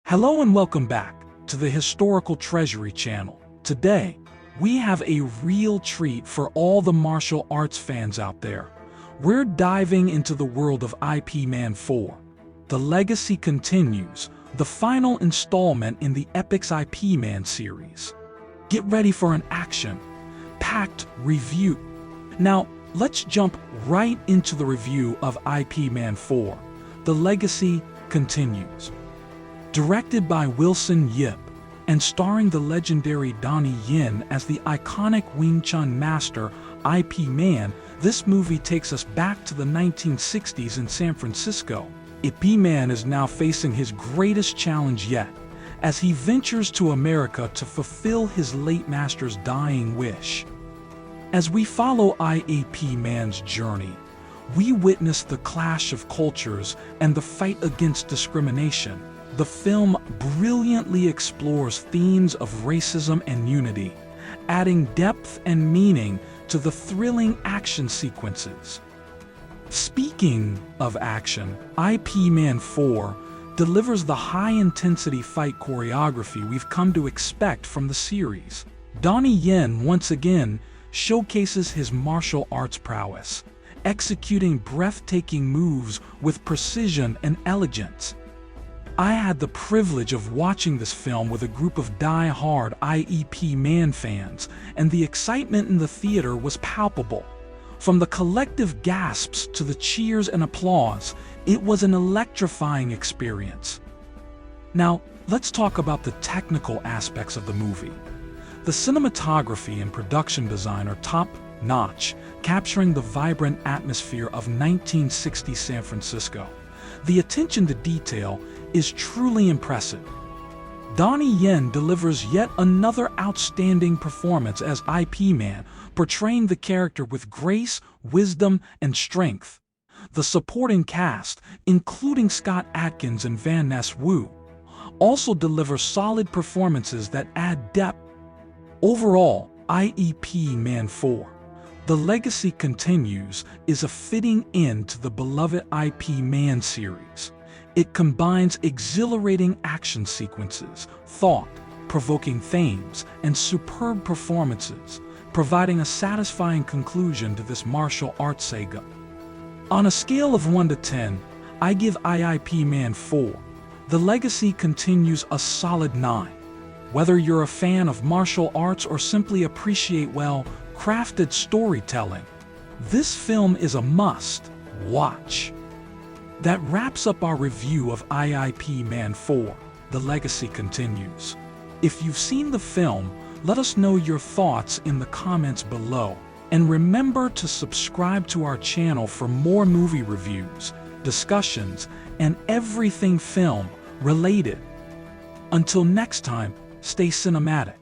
Hello and welcome back to the Historical Treasury channel. Today, we have a real treat for all the martial arts fans out there. We're diving into the world of Ip Man 4. The legacy continues, the final installment in the Epic's Ip Man series. Get ready for an action-packed review. Now, let's jump right into the review of Ip Man 4. The legacy continues. Directed by Wilson Yip and starring the legendary Donnie Yen as the iconic Wing Chun master Ip Man, this movie takes us back to the 1960s in San Francisco. Ip Man is now facing his greatest challenge yet, as he ventures to America to fulfill his late master's dying wish. As we follow Ip Man's journey, we witness the clash of cultures and the fight against discrimination. The film brilliantly explores themes of racism and unity, adding depth and meaning to the thrilling action sequences. Speaking of action, Ip Man 4 delivers the high-intensity fight choreography we've come to expect from the series. Donnie Yen once again showcases his martial arts prowess, executing breathtaking moves with precision and elegance. I had the privilege of watching this film with a group of die-hard Ip Man fans, and the excitement in the theater was palpable. From the collective gasps to the cheers and applause, it was an electrifying experience. Now, let's talk about the technical aspects of the movie. The cinematography and production design are top-notch, capturing the vibrant atmosphere of 1960 San Francisco. The attention to detail is truly impressive. Donnie Yen delivers yet another outstanding performance as Ip Man, portraying the character with grace, wisdom, and strength. The supporting cast, including Scott Adkins and Van Ness Wu, also deliver solid performances that add depth. Overall, Ip Man 4, The Legacy Continues, is a fitting end to the beloved Ip Man series. It combines exhilarating action sequences, thought-provoking themes, and superb performances, providing a satisfying conclusion to this martial arts saga. On a scale of 1 to 10, I give Ip Man 4, The Legacy Continues a solid 9. Whether you're a fan of martial arts or simply appreciate well-crafted storytelling, this film is a must-watch. That wraps up our review of Ip Man 4, The Legacy Continues. If you've seen the film, let us know your thoughts in the comments below. And remember to subscribe to our channel for more movie reviews, discussions, and everything film related. Until next time, stay cinematic.